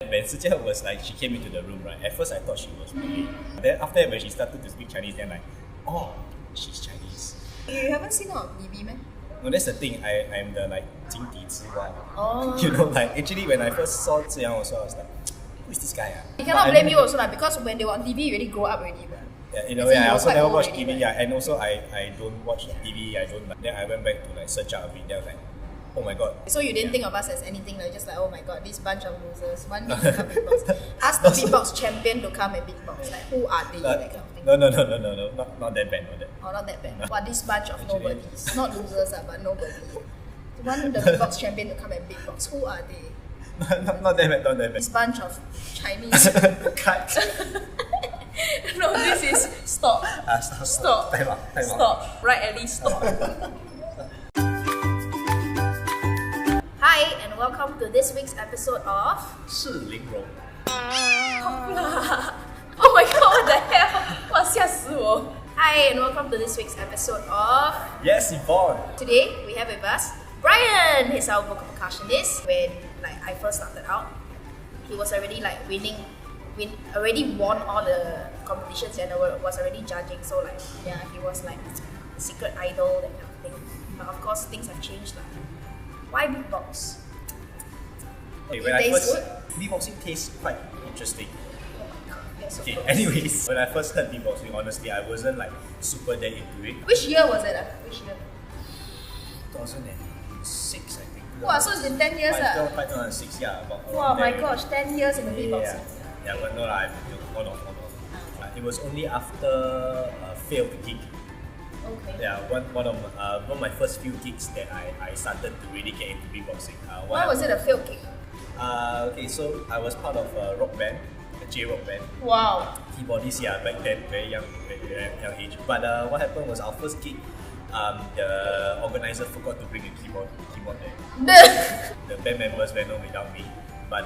When Sijia was like, she came into the room, right? At first I thought she was Malay. Then after that, when she started to speak Chinese, then like, oh, she's Chinese. You haven't seen her on TV, man? No, that's the thing. I'm the like 井底之蛙. Oh. You know, like actually when I first saw Ziyang also, I was like, who is this guy? You cannot blame you also, like, because when they were on TV, you already grow up already. But yeah, in a way, I also never watch already, TV. right? Yeah, and also I don't watch TV. I don't. Then I went back to like search out a bit. Then I was like, oh my god. So you didn't think of us as anything, like just like, oh my god, this bunch of losers. One need to come beatbox. Ask the beatbox champion to come and beatbox. Like, who are they? That kind of thing. No. Not that bad. Not that. Oh, not that bad. What, this bunch of nobodies? Not losers, but nobody. Want the beatbox champion to come and beatbox. Who are they? Not that bad. Not that bad. This bunch of Chinese. Cut. No, this is stop. Stop. Time out. Stop. Right, Ellie, stop. Hi, and welcome to this week's episode of 士林柔. Oh my god, what the hell? 哇，吓死我. Hi, and welcome to this week's episode of Yes, Yvonne. Today, we have with us Bryant. He's our vocal percussionist. When I first started out, he was already already won all the competitions and was already judging. So he was like secret idol, that kind of thing. But of course, things have changed. Why beatbox? Okay, It when I tastes first good? beatboxing tastes quite interesting. Yes, of Okay, course. anyways, when I first heard beatboxing, honestly, I wasn't like super that into it. Which year was it? Which year? 2006, I think. Wow, so it's been 10 years. 2006, yeah. About Wow, around my there. gosh, 10 years in the beatboxing. Yeah, but no, I hold on. It was only after a failed gig. Okay. Yeah, one of my first few gigs that I started to really get into beatboxing. Why was it a failed gig? Okay, so I was part of a rock band, a J-rock band. Wow. Keyboardist, yeah, back then, very young age. But what happened was our first gig, the organizer forgot to bring a keyboard there. The band members went on without me. But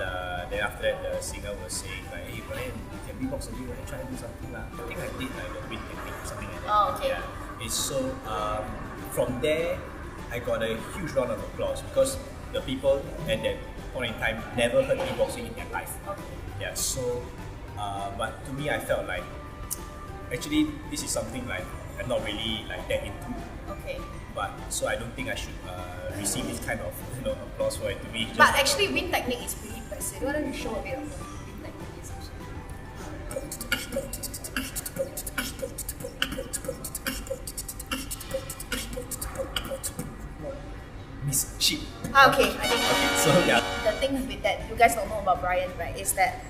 then after that, the singer was saying like, hey Bryant, you can beatbox a bit, try and do something lah. I think I did like the wind technique or something like that. Oh, okay. Yeah. It's so from there, I got a huge round of applause because the people at that point in time never heard beatboxing in their life. Okay. Yeah. So, but to me, I felt like actually this is something like I'm not really like that into. Okay. But so I don't think I should receive this kind of applause for it. To me, But actually, wind technique is pretty impressive. Why don't you show a bit of the wind technique? Miss Sheep. Okay, I think Okay, so yeah. the thing with that, you guys don't know about Bryant, right, is that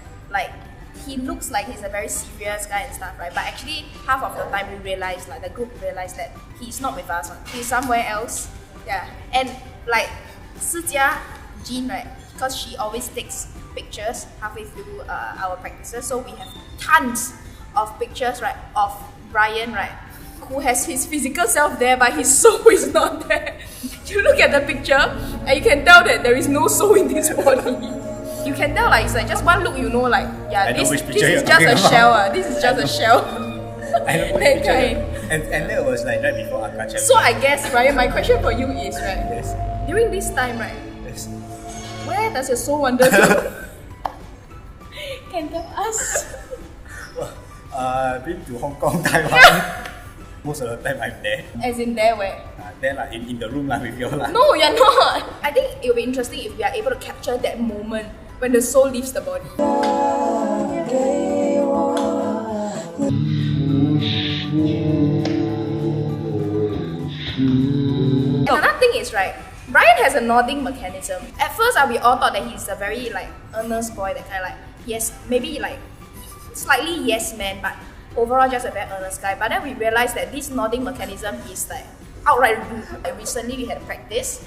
he looks like he's a very serious guy and stuff, right? But actually, half of the time we realize, the group realized that he's not with us, he's somewhere else. Yeah, and Sijia, Jean, right? Because she always takes pictures halfway through our practices, so we have tons of pictures, right, of Bryant, right, who has his physical self there, but his soul is not there. You look at the picture, and you can tell that there is no soul in this body. You can tell, it's just one look, this is just a shell. This is just a shell. I know which That picture. kind. And that was like right before Akka Champion. So I guess, Ryan, my question for you is, right, Yes. during this time, right, Yes. where does your soul wander to? Can tell us. Been to Hong Kong, Taiwan. Most of the time I'm there. As in there where? There in the room with you all. No, you're not. I think it will be interesting if we are able to capture that moment when the soul leaves the body. Another thing is, right, Brian has a nodding mechanism. At first, we all thought that he's a very earnest boy, that kind of yes, maybe slightly yes man, but overall just a very earnest guy. But then we realized that this nodding mechanism is outright rude. Recently we had a practice.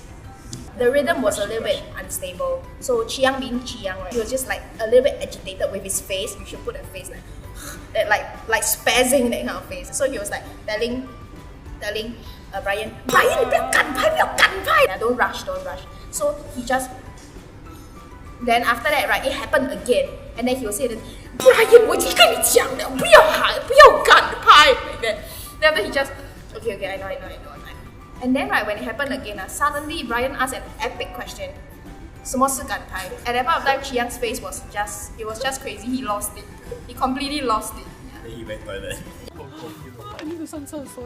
The rhythm was a little bit unstable. So Chiang being Chiang, right, he was just a little bit agitated with his face. You should put a face like spazzing, that kind of face. So he was telling Bryant, 不要赶拍, don't rush. So he just, then after that, right, it happened again. And then he will say, Bryant, 我已经跟你讲了，不要赶拍, like that. Then after he just, okay, I know. And then, right, when it happened again, suddenly Bryant asked an epic question. 什么事感慨. At that point of time, Chiang's face was just crazy. He lost it. He completely lost it. Then he went toilet. I need to 上厕所。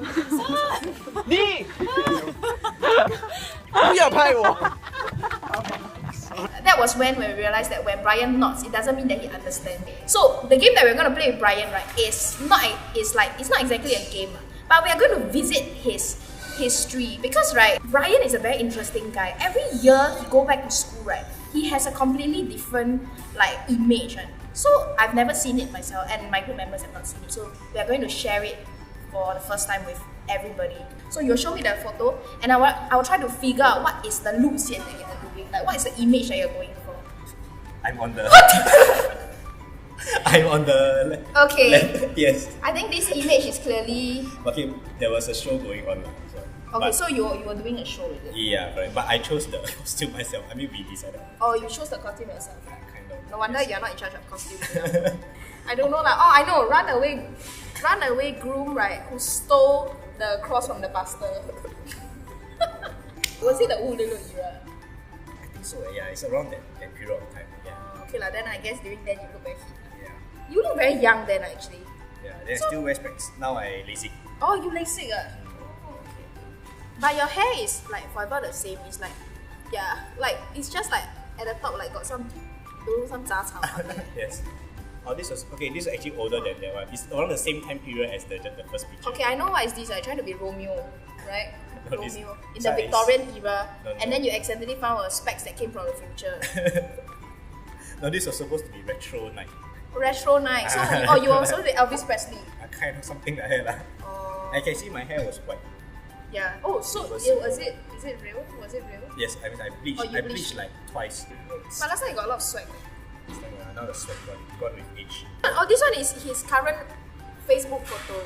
你不要拍我。That was when we realized that when Bryant nods, it doesn't mean that he understands. So the game that we're going to play with Bryant, right, is not exactly a game, but we are going to visit his history because, right, Bryant is a very interesting guy. Every year he go back to school, right, he has a completely different like image. Right? So I've never seen it myself, and my group members have not seen it. So we are going to share it for the first time with everybody. So you'll show me the photo, and I will try to figure out what is the 路线 that you're doing. Like what is the image that you're going for? I'm on the. I'm on the. Okay. Left. Yes. I think this image is clearly. Okay, there was a show going on. Okay, so you were doing a show, is it? Yeah, right. But I chose the costume myself. I mean, we decided. Oh, you chose the costume yourself. Yeah, kind of. No wonder you're not in charge of costume. I don't know lah. Oh, I know. Runaway groom, right? Who stole the cross from the pastor? Was it the Ululu era? I think so. Yeah, it's around that period of time. Yeah. Okay lah. Then I guess during then you look very fit. Yeah. You look very young then actually. Yeah. Then I still wear specs. Now I lazy. Oh, you LASIK ah? But your hair is like forever the same. It's like, yeah, like it's just like at the top like got some 杂草. Yes. Oh, this was okay. This is actually older than that one. It's around the same time period as the first picture. Okay, I know what is this. I trying to be Romeo, right? No, Romeo in the Victorian era, and then you accidentally found a specs that came from the future. No, this was supposed to be retro night. Retro night. So, you were also the Elvis Presley. Kind of something like that. Oh. I can see my hair was white. Yeah. Oh, so is it real? Was it real? Yes, I mean I bleached. I bleached like twice. But last time you got a lot of swag. Now the sweat gone with age. Oh, this one is his current Facebook photo.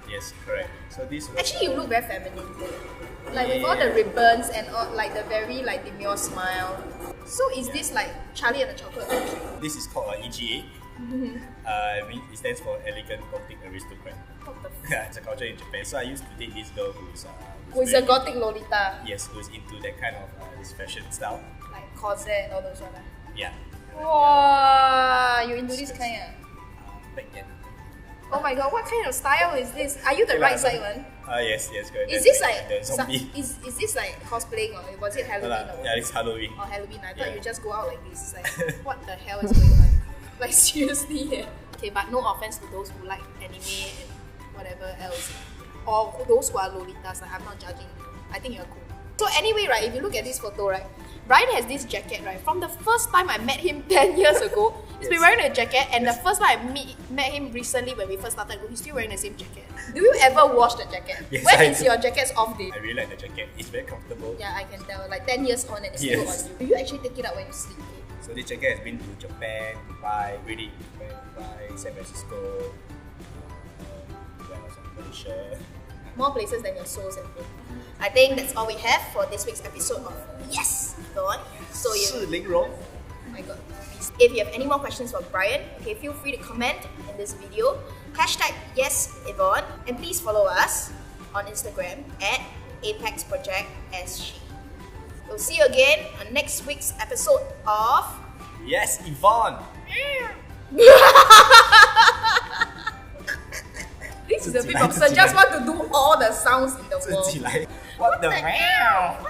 Yes, correct. So this was, actually you look very feminine, like with all the ribbons and all, like the very like demure smile. So is this like Charlie and the Chocolate Factory? This is called EGA. I mean, it stands for Elegant Gothic Aristocrat. What the Yeah, it's a culture in Japan. So I used to date this girl who's a gothic Lolita. Yes, who's into that kind of this fashion style. Like corset, all those one. Yeah. Wow, you into this kind of? Back then. Oh my god, what kind of style is this? Are you the right side one? Yes, correct. Is this like the zombie? Is this like cosplaying or was it Halloween? Yeah, it's Halloween. Or Halloween. I thought you just go out like this. Like, what the hell is going on? Like seriously, yeah. Okay, but no offense to those who like anime and whatever else, or those who are lolitas. Like, I'm not judging you. I think you're cool. So anyway, right, if you look at this photo, right, Bryant has this jacket, right. From the first time I met him 10 years ago, he's been wearing a jacket, and the first time I met him recently when we first started, he's still wearing the same jacket. Do you ever wash the jacket? Yes, when is your jacket's off day? I really like the jacket. It's very comfortable. Yeah, I can tell. Like 10 years on and it's still on you. Do you actually take it out when you sleep? So this jacket has been to Japan, Dubai, San Francisco, Malaysia. More places than your souls have been. I think that's all we have for this week's episode of YAS, Yvonne. So you. Oh my god. If you have any more questions for Bryant, okay, feel free to comment in this video. Hashtag YAS Yvonne, and please follow us on Instagram at ApexProjectSG. We'll see you again on next week's episode of YAS Yvonne. This is a beatboxer just want to do all the sounds in the world. What the hell?